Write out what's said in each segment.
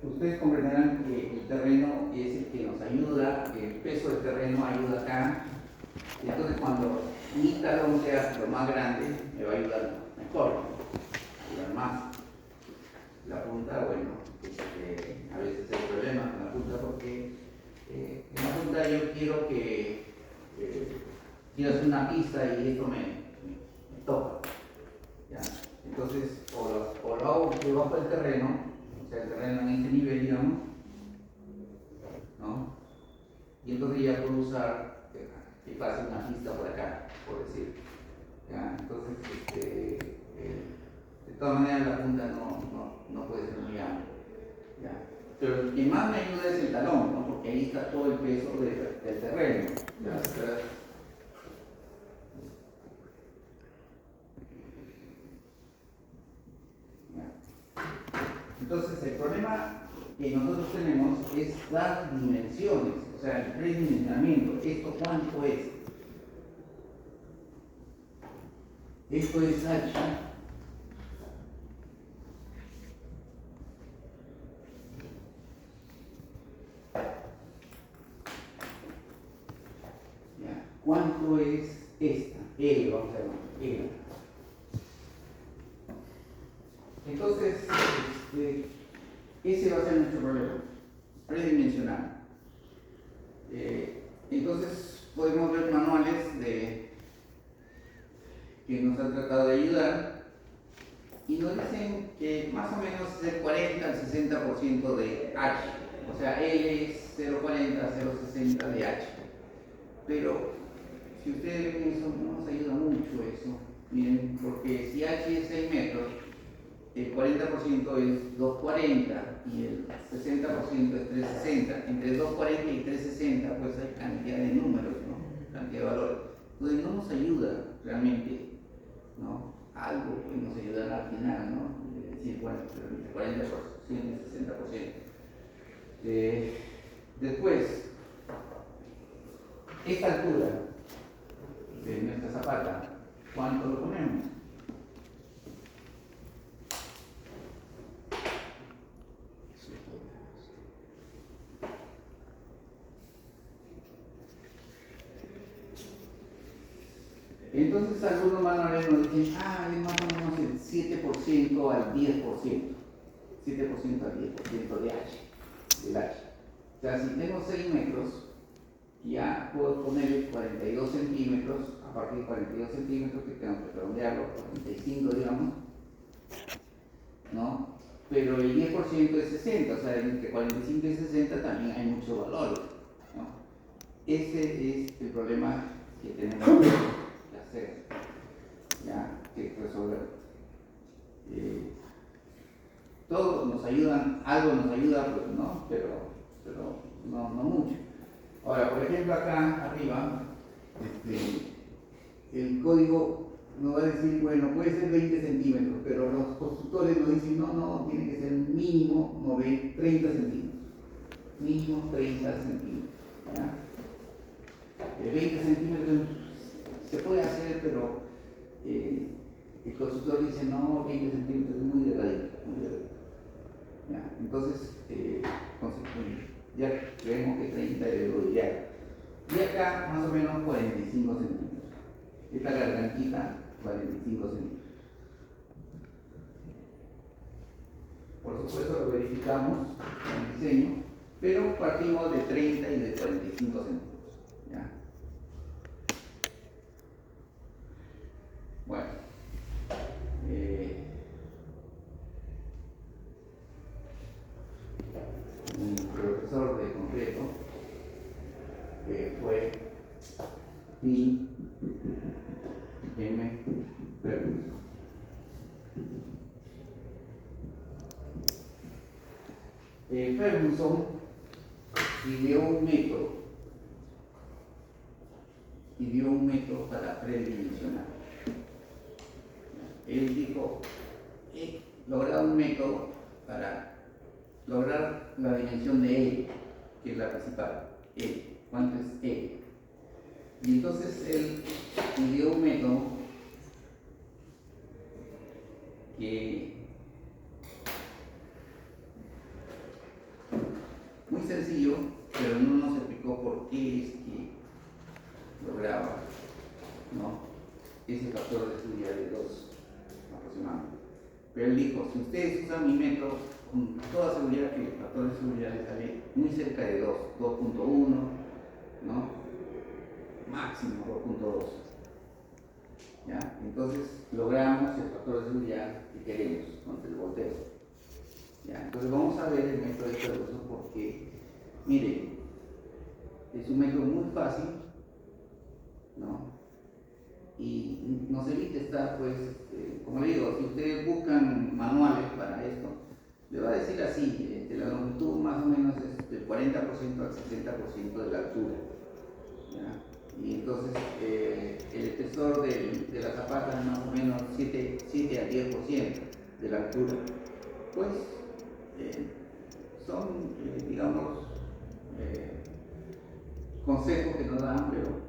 Ustedes comprenderán que el terreno es el que nos ayuda, el peso del terreno ayuda acá. Entonces cuando mi talón sea lo más grande, me va a ayudar mejor, ayudar más. La punta, bueno, a veces hay problemas con la punta porque en la punta yo quiero hacer una pista y esto me toca. ¿Ya? Entonces, o lo hago debajo del terreno, o sea, el terreno en este nivel, digamos, ¿no? Y entonces ya puedo usar que pase una pista por acá, por decir. ¿Ya? Entonces, de todas maneras la punta no puede ser muy amplia. ¿Ya? Pero el que más me ayuda es el talón, ¿no? Porque ahí está todo el peso del terreno. ¿Ya? Entonces, el problema que nosotros tenemos es dar dimensiones, o sea, el predimensionamiento. ¿Esto cuánto es? Esto es H. ¿Ya? ¿Cuánto es esta? L, vamos a llamar L. Entonces, ese va a ser nuestro problema, predimensional. Entonces, podemos ver manuales que nos han tratado de ayudar y nos dicen que más o menos es el 40 al 60% de H, o sea, L es 0,40 a 0,60 de H. Pero si ustedes ven eso, no nos ayuda mucho eso, miren, porque si H es 6 metros, el 40% es 240 y el 60% es 360. Entre 240 y 360 pues hay cantidad de números, ¿no? Cantidad de valores. Entonces no nos ayuda realmente, ¿no? Algo que nos ayudará al final, ¿no? Es decir, bueno, el 40% y el 60%. Después, esta altura de nuestra zapata, ¿cuánto lo ponemos? Entonces algunos manuales nos dicen, es más o menos el 7% al 10%. 7% al 10% de H, del H. O sea, si tengo 6 metros, ya puedo poner 42 centímetros, a partir de 42 centímetros, que tengo que redondearlo, 45 digamos, ¿no? Pero el 10% es 60, o sea, entre 45 y 60 también hay muchos valores, ¿no? Ese es el problema que tenemos que hacer, ya, que resolver. Todos nos ayudan, algo nos ayuda, pues, ¿no? Pero no mucho. Ahora, por ejemplo, acá arriba, el código nos va a decir, bueno, puede ser 20 centímetros, pero los constructores nos dicen, no, tiene que ser mínimo 30 centímetros. Mínimo 30 centímetros. ¿Ya? 20 centímetros se puede hacer, pero el constructor dice, no, 20 centímetros es muy delgadito, muy delgadito. ¿Ya? Entonces, ya creemos que 30 es lo ideal. Y acá, más o menos 45 centímetros. Esta gargantita, 45 centímetros. Por supuesto, lo verificamos con el diseño, pero partimos de 30 y de 45 centímetros. ¿Ya? Bueno, mi profesor de concreto fue Phil M. Ferguson. Ferguson ideó un método para predimensionar. Él dijo, he logrado un método para lograr la dimensión de E, que es la principal. E, ¿cuánto es E? Y entonces él ideó un método que Pero él dijo, si ustedes usan mi método, con toda seguridad que el factor de seguridad les sale muy cerca de 2, 2.1, ¿no? Máximo 2.2. ¿Ya? Entonces logramos el factor de seguridad que queremos contra el volteo. ¿Ya? Entonces vamos a ver el método de Ferguson porque, miren, es un método muy fácil, ¿no? Y nos evita estar, pues, como le digo, si ustedes buscan manuales para esto, le va a decir así, la longitud más o menos es del 40% al 60% de la altura. ¿Ya? Y entonces el espesor de la zapata es más o menos 7 al 10% de la altura. Pues son, digamos, consejos que nos dan, pero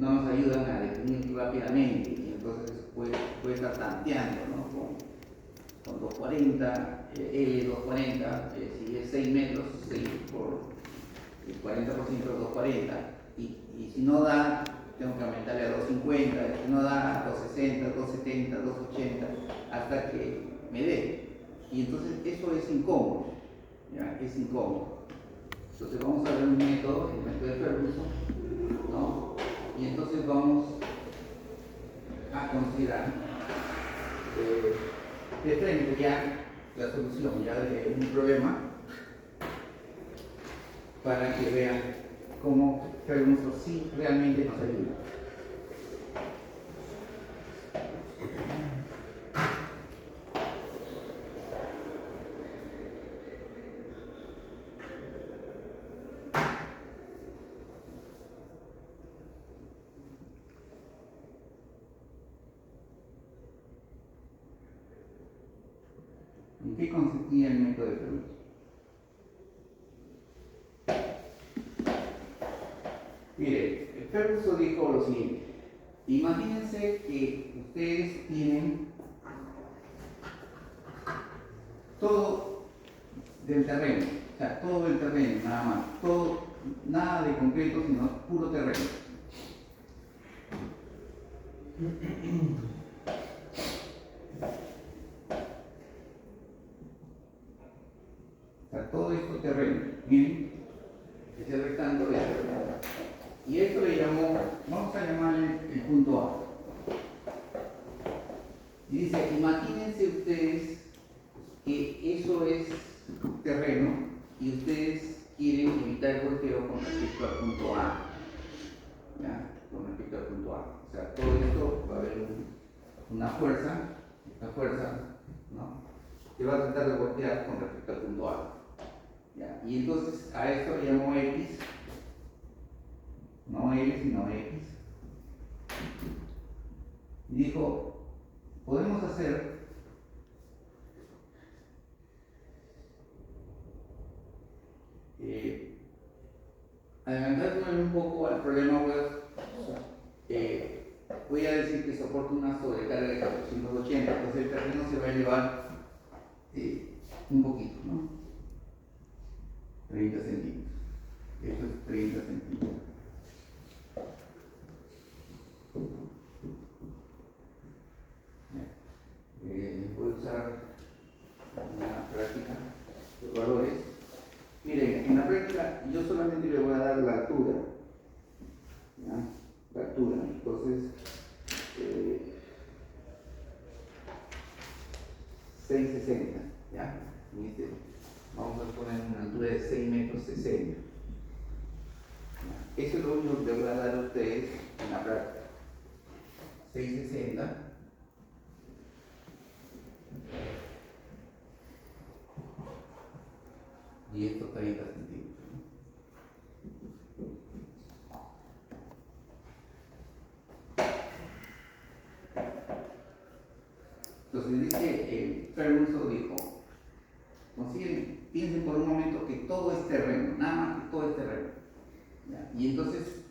no nos ayudan a definir rápidamente, y entonces puede estar tanteando, ¿no? Con 240, L240, si es 6 metros, 6 por el 40% de 240, y si no da, tengo que aumentarle a 250, si no da 260, 270, 280, hasta que me dé. Y entonces eso es incómodo, ¿ya? Es incómodo. Entonces vamos a ver un método, el método de Ferguson, ¿no? Y entonces vamos a considerar de frente ya la solución ya de un problema para que vean cómo Ferguson sí realmente nos ayuda. ¿En qué consistía el método de Ferguson? Mire, Ferguson dijo lo siguiente: imagínense que ustedes tienen todo del terreno, o sea, todo del terreno, nada más, todo, nada de concreto, sino puro terreno. O sea, todo esto terreno, miren, ese rectángulo es terreno. Y esto le llamó, vamos a llamarle el punto A. Y dice, imagínense ustedes que eso es terreno y ustedes quieren evitar el volteo con respecto al punto A. ¿Ya? Con respecto al punto A. O sea, todo esto va a haber una fuerza, esta fuerza, ¿no? Que va a tratar de voltear con respecto al punto A. ¿Ya? Y entonces a esto le llamo X, no L sino X. Y dijo, podemos hacer adelantándome un poco al problema, voy a decir que soporta una sobrecarga de 480, entonces el terreno se va a elevar un poquito, ¿no? 30 centímetros. Esto es 30 centímetros. Voy a usar una práctica de valores. Miren, en la práctica yo solamente le voy a dar la altura, ¿ya? La altura, entonces 660, ¿ya? Vamos a poner una altura de 6 metros 60. Eso es lo único que les voy a dar a ustedes en la práctica. 660. Y esto 30 centímetros. Entonces dice, Ferguson dijo, piensen por un momento que todo es terreno, nada más que todo es terreno. ¿Ya? Y entonces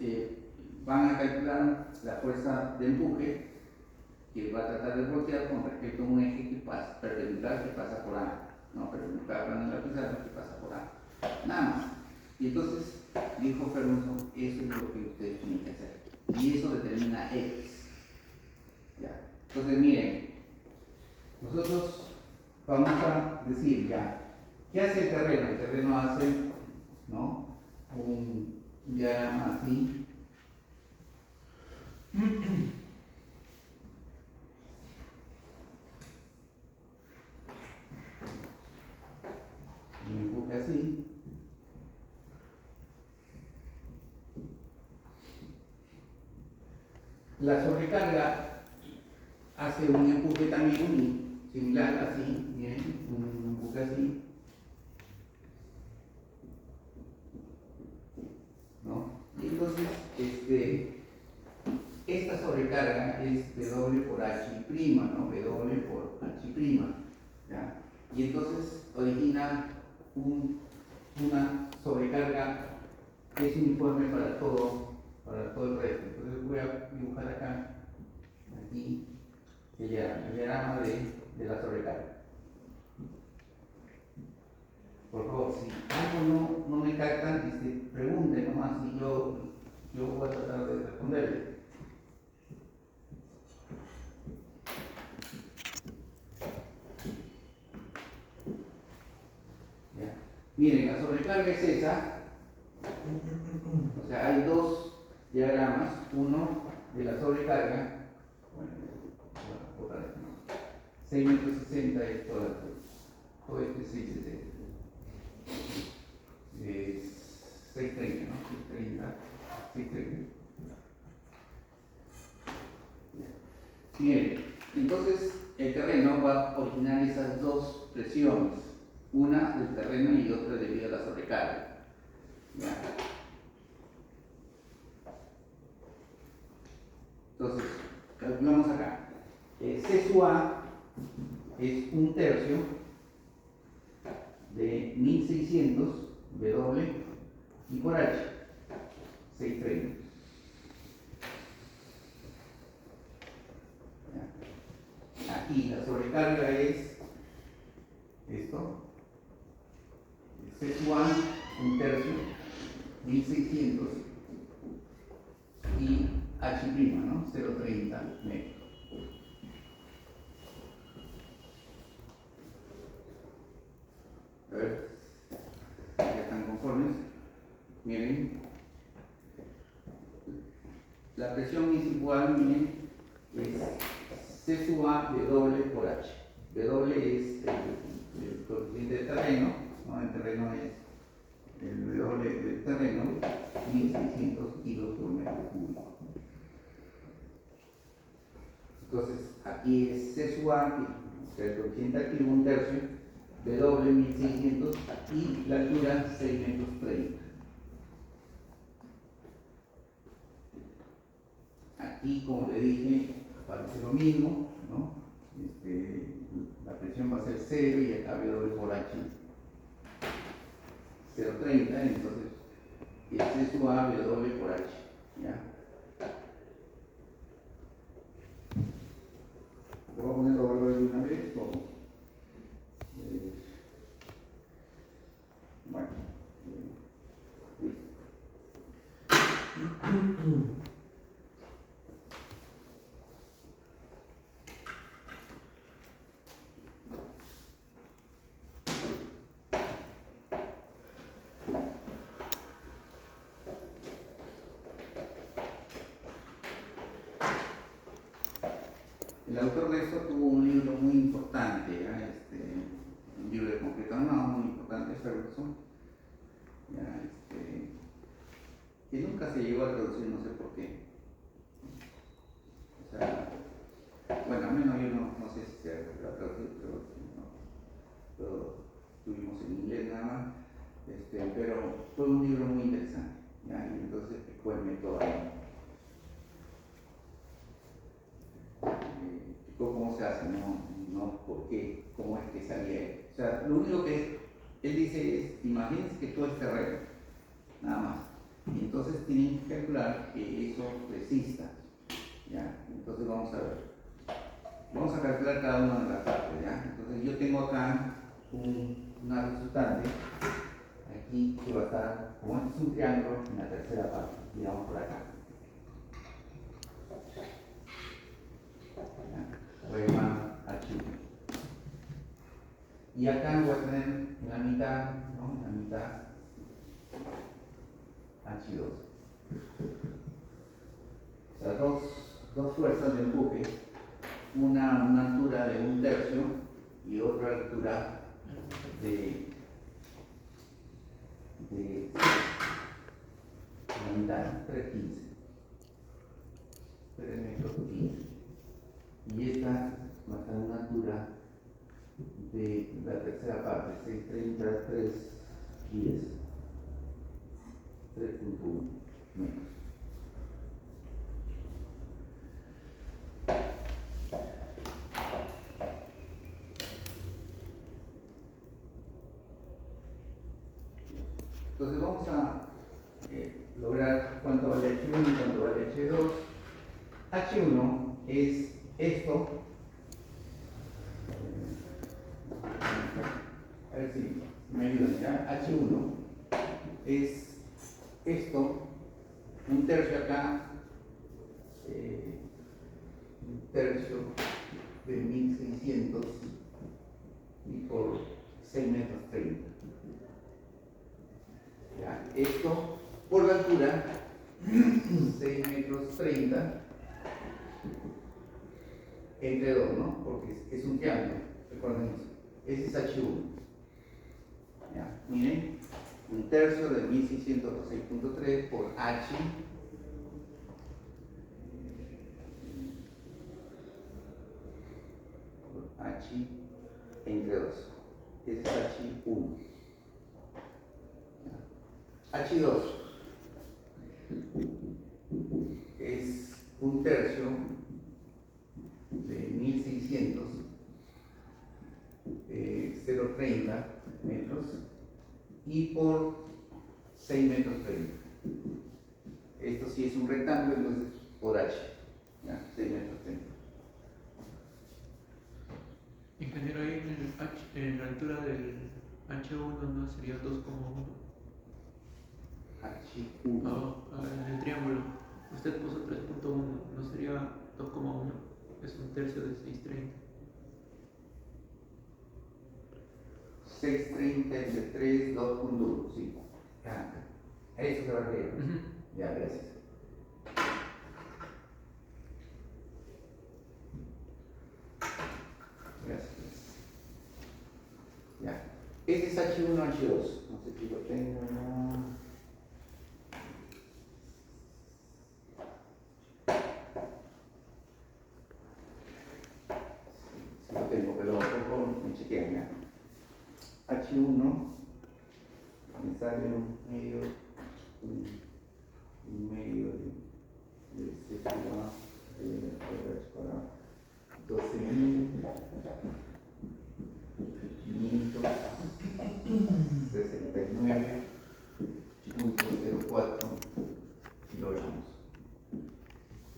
van a calcular la fuerza de empuje que va a tratar de voltear con respecto a un eje que pasa, perpendicular que pasa por A. No, perpendicular plano de la pizarra que pasa por A. Nada más. Y entonces dijo Ferguson, eso es lo que ustedes tienen que hacer. Y eso determina X. ¿Ya? Entonces miren, nosotros vamos a decir ya, ¿qué hace el terreno? El terreno hace, ¿no?, un diagrama así. Un enfoque así. La sobrecarga hace un empuje también similar, así, miren, un empuje así, ¿no? Y entonces, esta sobrecarga es W por H', ¿no? W por H', ¿ya? Y entonces origina una sobrecarga que es uniforme para todo el resto. Entonces voy a dibujar acá, aquí, el diagrama de la sobrecarga. Por favor, si algo no me captan, pregunten nomás y yo voy a tratar de responderle. ¿Ya? Miren, la sobrecarga es esa. O sea, hay dos diagramas, uno de la sobrecarga, bueno, voy a botar esto, ¿no? 6,60 metros es todo este 6,60. 6,30, ¿no? 6,30, 6,30. Bien, entonces el terreno va a originar esas dos presiones, una del terreno y otra debido a la sobrecarga. ¿Ya? Entonces, calculamos acá. C sub A es 1/3 de 1600 W y por H, 6,30. Aquí la sobrecarga es esto, C sub A, 1/3, 1600 y H', ¿no? 0,30 metros. A ver, ya están conformes. Miren, la presión es igual, miren, es C sub A de W por H. W es el coeficiente del terreno, ¿no? El terreno es el W del terreno, 1600 kilos por metro cúbico. Entonces, aquí es C sub A, que el coeficiente aquí 1/3, W 1600 y la altura 6,30 metros. Aquí, como le dije, aparece lo mismo, ¿no? La presión va a ser 0 y acá W por H 0,30, entonces es C sub A W por H, ¿ya? ¿Lo voy a poner los valores de una vez? ¿Cómo? Bueno, listo. El autor de esto tuvo un libro muy importante, ¿ya? Un libro de concreto armado muy importante, Ferguson, ¿ya? Que nunca se llegó a traducir, no sé por qué. O sea, bueno, al menos yo no sé si se ha traducido, pero tuvimos en inglés nada más, pero fue un libro muy interesante, ¿ya? Y entonces explicó el método ahí. Cómo se hace, no por qué, cómo es que salía él. O sea, lo único que él dice es, imagínense que todo es terreno, nada más. Y entonces tienen que calcular que eso resista. ¿Ya? Entonces vamos a ver. Vamos a calcular cada una de las partes, ¿ya? Entonces yo tengo acá una resultante, aquí que va a estar, como este es un triángulo, en la tercera parte, digamos por acá. Voy a llamar H'. Y acá voy a tener en la mitad, ¿no? En la mitad H2. O sea, dos fuerzas de empuje, una altura de 1/3 y otra altura de la mitad, 315. 3 metros 15. Y esta va a tener una altura de la tercera parte, 630, 310, 3.1 metros. Entonces vamos a lograr cuánto vale H1 y cuánto vale H2. H1 es esto. A ver si me ayudan ya. H1 es esto, 1/3 acá, 1/3 de 1600 y por 6 metros 30. Ya, esto por la altura, 6 metros 30 entre 2, ¿no? Porque es un triángulo, recuerden eso. Ese es H1. Ya, miren, 1/3 de 1600 por 6.3 por H. Por H entre 2. Ese es H1. Ya. H2 es 1/3 de 1600, 0,30 metros y por 6 metros 30. Esto sí es un rectángulo, entonces por H, ¿ya? 6 metros 30. Ingeniero, ahí en la altura del H1 no sería 2,1. H1. En el triángulo, usted puso 3.1, no sería 2,1, es 1/3 de 630. 630 entre 3, 2.1, sí. Ya. A eso se va a reír. Ya, gracias. Gracias. Ya. Ese es H1, H2. No sé si lo tengo. Sí lo tengo, pero tampoco me chequean ya. H1 me sale un medio de Z para 12.569.04 kilogramos.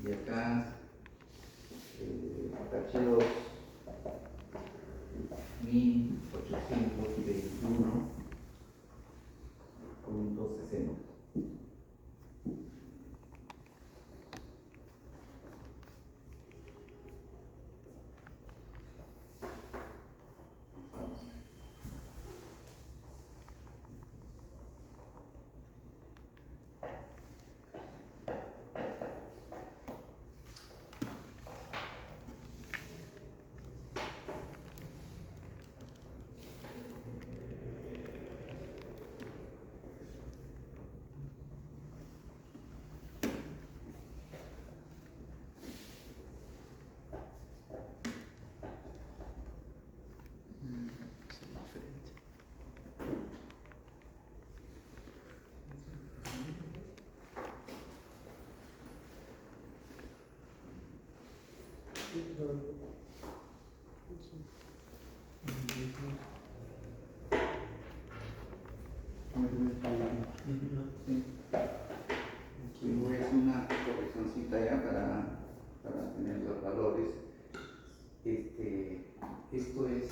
Y acá H2 1821.60. Y voy a hacer una correccioncita ya para tener los valores. Esto es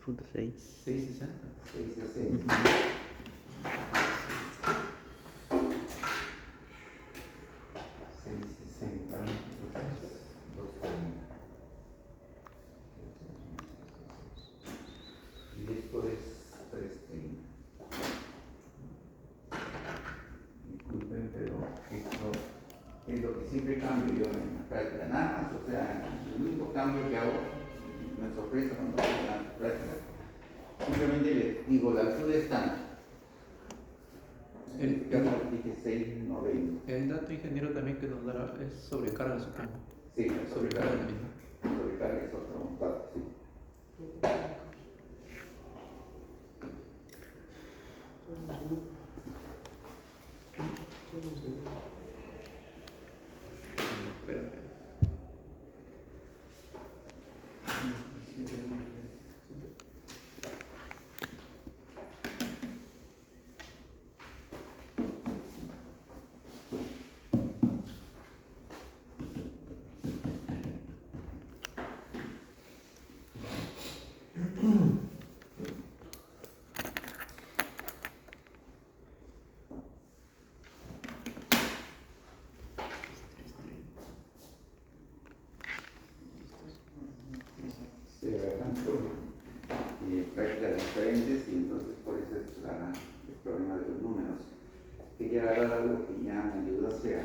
Punto 6. 660. 660. 660. Y de siempre cambio yo en la práctica, nada más, o sea, el único cambio que hago, me sorpresa cuando hago la práctica, simplemente les digo, la altura es tanto. El, Ya el, dije 6,90. el dato ingeniero también que nos dará es sobrecarga, supongo. Sí, la Sobrecarga sobrecarga. también. Sobrecarga es otro dato, sí. Espérame. Se verán prácticas diferentes y entonces por eso es el problema de los números. Quería dar algo que ya me ayudase a,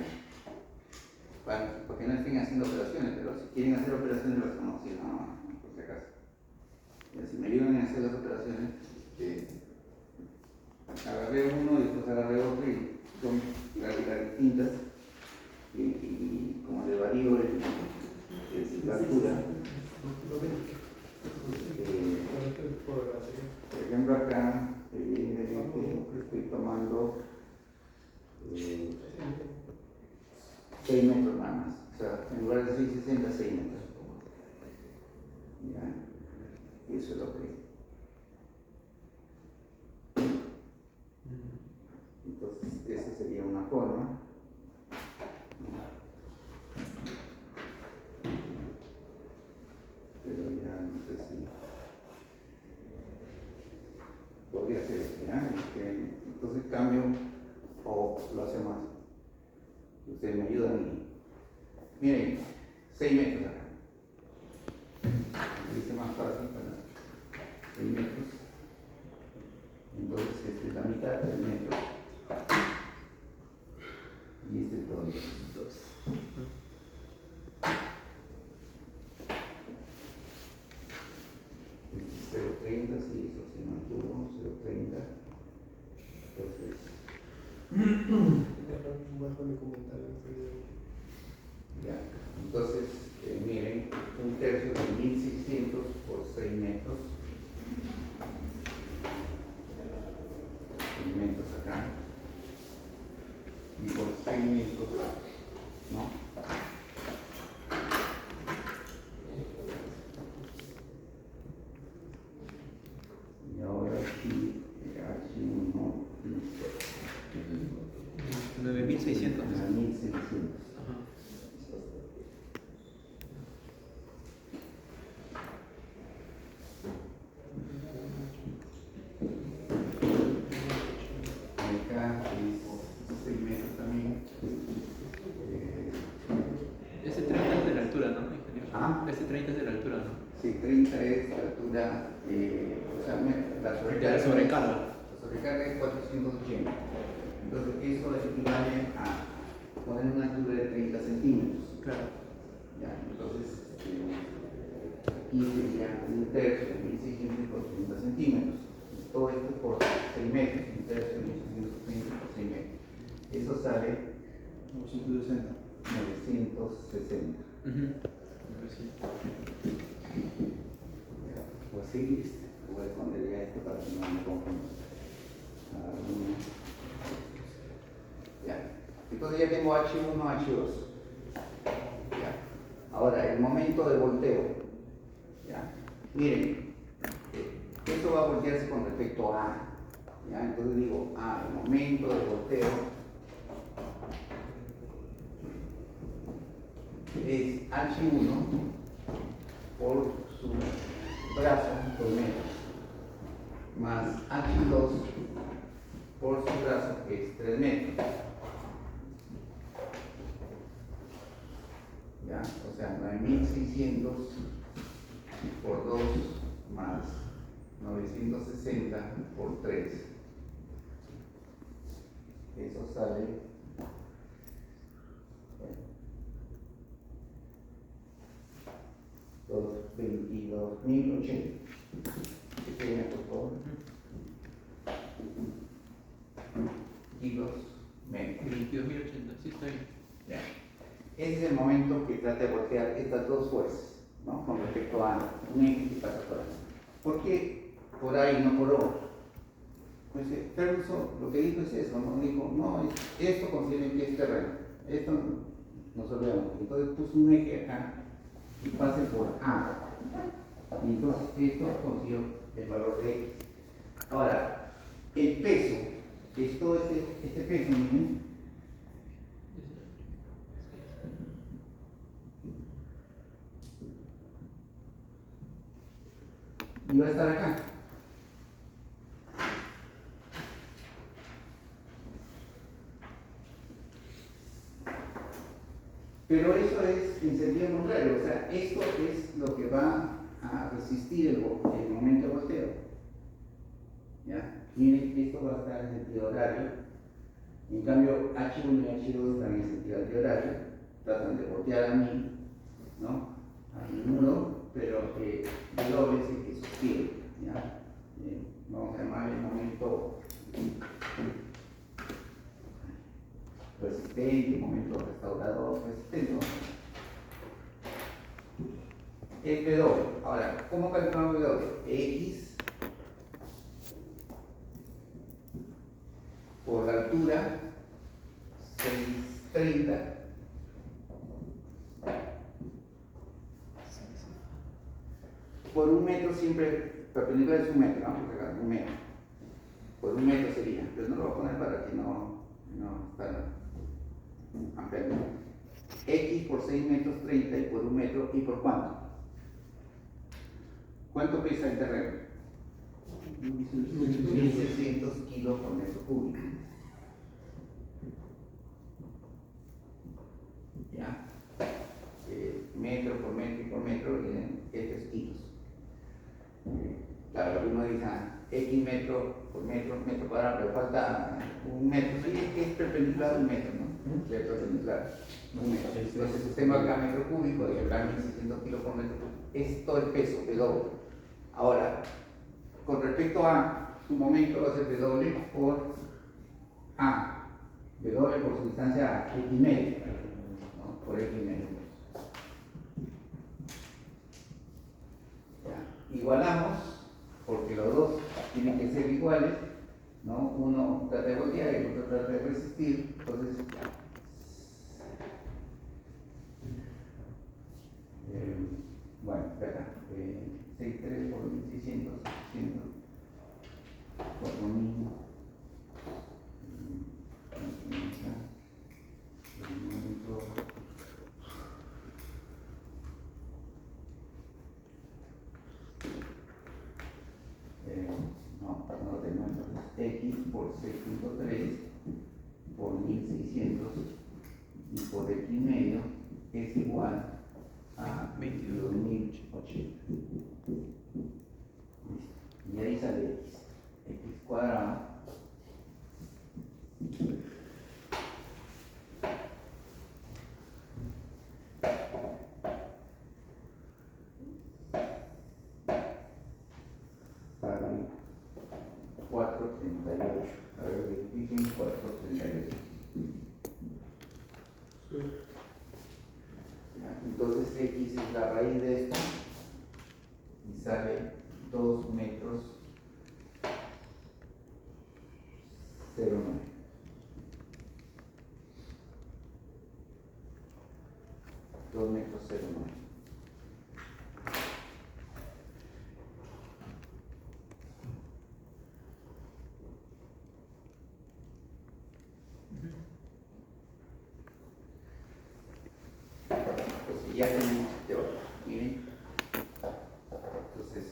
para que no estén haciendo operaciones, pero si quieren hacer operaciones las conozco, no, por si acaso. Ya, si me ayudan a hacer las operaciones, agarré uno y después agarré otro y son gráficas distintas y como le varío la altura. Por ejemplo acá estoy tomando 6 metros nada más, o sea, en lugar de 6,60, 6 metros. ¿Ya? Y eso es lo que. Entonces, esa sería una forma. Pero ya no sé si podría ser esto, ¿ya? Entonces cambio o lo hace más. Ustedes me ayudan y miren, 6 metros acá. Lo hice más fácil para 6 metros. Entonces esta es la mitad del metro. Y este es todo. 2. Este es 0,30, sí, eso se mantuvo, 0,30. Entonces. Ya, entonces, miren, un tercio de 1600 por 6 metros. 6 metros acá. Y por 6 metros, ¿no? Y ahora aquí, H1, listo. 9600. 9600. Ajá. Acá es 6 metros también. Ese 30 es de la altura, ¿no, ingeniero? ¿Ah? Ese 30 es de la altura, ¿no? Sí, 30 es la altura, o sea, la sobrecarga. La sobrecarga. La sobrecarga es 480. Entonces, eso equivale a poner una altura de 30 centímetros. Claro. Ya, entonces, aquí sería un tercio de 1600 por 30 centímetros. Todo esto por 6 metros, un tercio de 1630 por 6 metros. Eso sale 960. 960. Pues sí, voy a esconder ya esto para que no me confunda. Ya. Entonces ya tengo H1, H2. Ya. Ahora, el momento de volteo. ¿Ya? Miren, esto va a voltearse con respecto a A. ¿Ya? Entonces digo, el momento de volteo es H1 por su brazo por metro, más H2 por su brazo, que es 3 metros. ¿Ya? O sea, 9600 por 2 más 960 por 3. Eso sale 22.080. ¿Qué viene, por favor? Kilos metros. 22.080, sí está bien. Ya. Ese es el momento que trata de voltear estas dos fuerzas, ¿no? Con respecto a un eje que pasa por ahí. ¿Por qué por ahí, no por otro? Pues Ferguson lo que dijo es eso, ¿no? Dijo, no, esto consideren que es terreno, esto nos olvidamos. Entonces puso un eje acá y pase por A. Y entonces esto consiguió el valor de X. Ahora, el peso, es todo este peso, miren, y va a estar acá. Pero eso es en sentido contrario, o sea, esto es lo que va a resistir el momento de volteo. ¿Ya? Miren, esto va a estar en sentido horario. En cambio, H1 y H2 están en sentido antihorario. Tratan de voltear a mí, ¿no? A mi muro, pero W es el que sostiene. ¿Ya? Vamos a llamar el momento resistente, momento restaurador, resistente. El W. Ahora, ¿cómo calculamos W? X por la altura 630 por un metro, siempre perpendicular es un metro, ¿no? Porque acá un metro. Por un metro sería, pero no lo voy a poner para que no está ampliamente. X por 6 metros 30 y por un metro, ¿y por cuánto? ¿Cuánto pesa el terreno? 1600 kilos por metro cúbico. ¿Ya? Metro por metro y por metro vienen estos kilos. Claro, uno dice X metro por metro, metro cuadrado, pero falta un metro. Sí, es perpendicular a un metro, ¿no? Es perpendicular un metro. Entonces, si usted marca metro cúbico y el 1600 kilos por metro, es todo el peso, W. Ahora, con respecto a su momento, va a ser W por A. W por su distancia a X medio, ¿no? Por X medio. Ya. Igualamos, porque los dos tienen que ser iguales, ¿no? Uno trata de voltear y el otro trata de resistir. Entonces, bueno, acá, 6.3 por 1.600, 600 por 1.000. No tengo, entonces X por 6.3 por 1.600 y por X medio es igual a 22.080. Y ahí sale X cuadrado para 438. A ver, dicen 438. Entonces X es la raíz de esto y sale 2 metros 0,9. Dos metros 0,9. Pues ya tenemos teoría, miren. Entonces,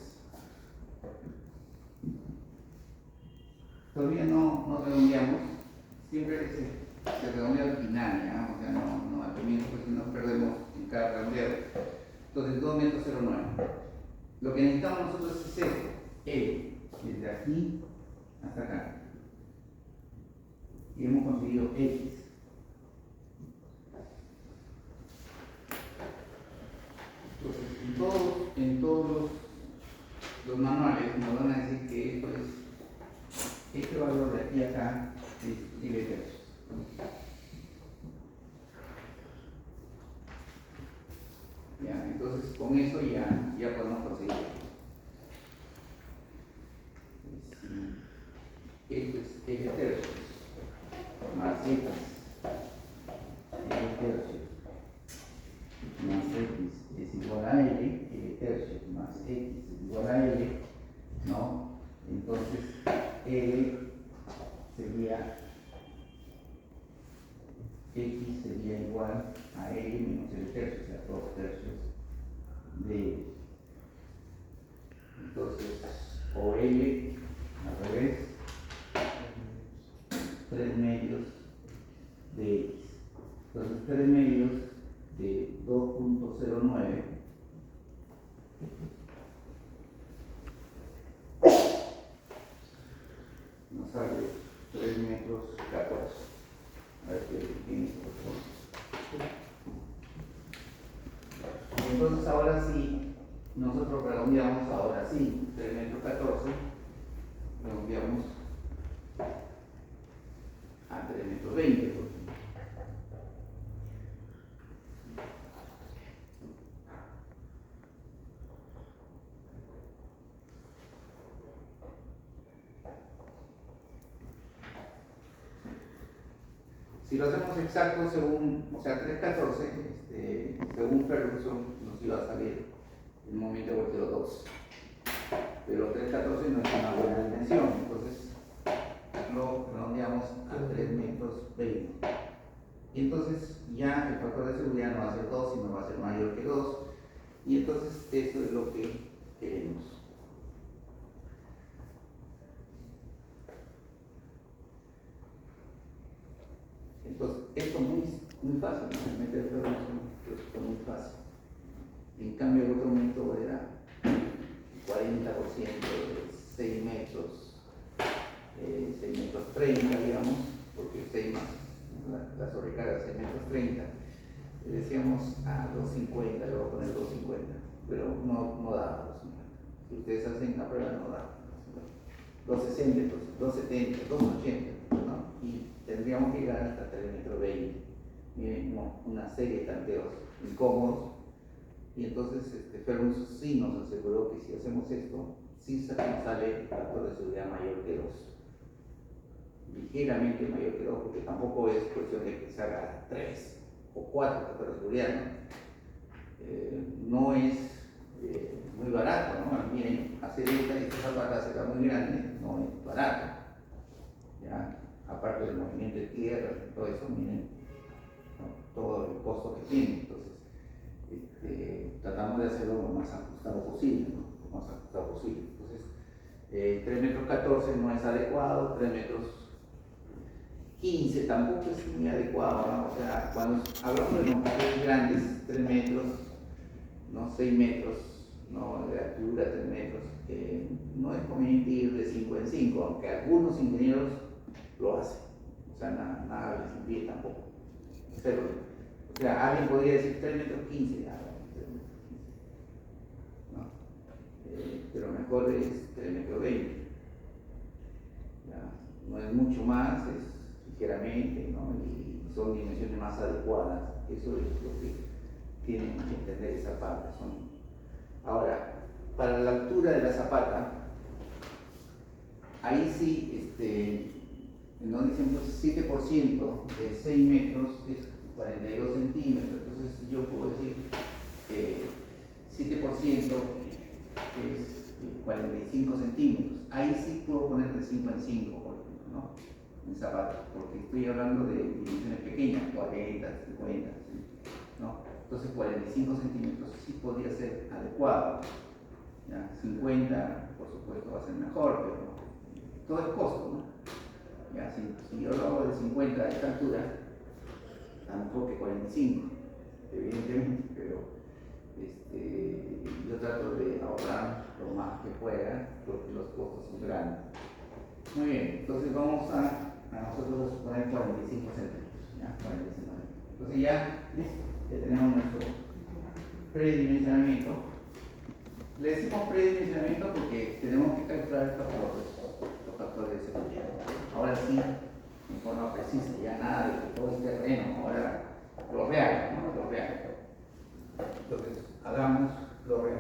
todavía no redondeamos, siempre se redondea al final, ¿ya? O sea, no al comienzo, porque si no perdemos en cada redondeo. Entonces, 2 metros 0,9. Lo que necesitamos nosotros es esto, desde aquí hasta acá. Y hemos conseguido X. Entonces, todos los manuales nos van a decir que esto es, este valor de aquí a acá es 9 tercios. Ya, entonces con eso ya podemos conseguir. Esto es L tercios más X, L tercios más X es igual a L tercios más X es igual a L, ¿no? Entonces L sería, X sería igual a L menos L tercios, o sea, 2 tercios de L. Entonces, o L al revés, 3 medios de X. Entonces 3 medios de 2.09 nos sale 3 metros 14. A ver qué tiene, por favor. Entonces ahora sí, nosotros redondeamos, ahora sí, 3 metros 14, redondeamos a 3 metros 20. Por ejemplo. Si lo hacemos exacto según, o sea, 314, según Ferguson nos iba a salir el momento de volteo 2. Pero 314 no es una buena dimensión, entonces lo redondeamos a 3 metros 20. Y entonces ya el factor de seguridad no va a ser 2, sino va a ser mayor que 2. Y entonces eso es lo que queremos. Entonces, esto es muy fácil, ¿no? Meter Ferguson es muy fácil. En cambio, el otro método era 40% de 6 metros, 6 metros 30, digamos, porque 6 más la sobrecarga 6 metros 30. Le decíamos a 250, le voy a poner 250, pero no da 250. Si ustedes hacen la prueba, no da 260, 270, 280, ¿no? Y tendríamos que llegar hasta 3 metros 20. Miren, no, una serie de tanteos incómodos. Y entonces Ferguson sí nos aseguró que si hacemos esto, sí sale el factor de seguridad mayor que 2. Ligeramente mayor que 2, porque tampoco es cuestión de que se haga 3 o 4 factores de seguridad, ¿no? No es muy barato, ¿no? Miren, hacer esta zapata será muy grande, no es barato. ¿Ya? Aparte del movimiento de tierra, todo eso, miren, ¿no? Todo el costo que tiene. Entonces, tratamos de hacerlo lo más ajustado posible, ¿no? Lo más ajustado posible. Entonces, 3 metros 14 no es adecuado, 3 metros 15 tampoco es muy adecuado, ¿no? O sea, cuando hablamos de longitud grandes, 3 metros, ¿no? 6 metros, ¿no? De altura, 3 metros, no es conveniente ir de 5 en 5, aunque algunos ingenieros lo hacen. O sea, nada les impide tampoco. Pero, o sea, alguien podría decir 3 metros 15, ya, 3 metros 15, ¿no? Pero mejor es 3 metros 20. ¿Ya? No es mucho más, es ligeramente, ¿no? Y son dimensiones más adecuadas. Eso es lo que tienen que entender esa parte. Ahora, para la altura de la zapata, ahí sí, nos dicen pues 7% de 6 metros es 42 centímetros. Entonces yo puedo decir que 7% es 45 centímetros. Ahí sí puedo poner de 5 en 5, por ejemplo, ¿no? En zapatos, porque estoy hablando de dimensiones pequeñas, 40, 50, ¿no? Entonces 45 centímetros sí podría ser adecuado. ¿Ya? 50, por supuesto, va a ser mejor, pero todo es costo, ¿no? Ya, si yo lo hago de 50 a esta altura, tampoco que 45, evidentemente, pero yo trato de ahorrar lo más que pueda porque los costos son grandes. Muy bien, entonces vamos a nosotros poner 45 centímetros. ¿Ya? 45 centímetros. Entonces ya, listo, ya tenemos nuestro predimensionamiento Le decimos predimensionamiento porque tenemos que calcular los factores de seguridad. Ahora sí, en forma precisa, ya nada de que todo es terreno, ahora lo real, ¿no? Lo real. Entonces, hagamos lo real.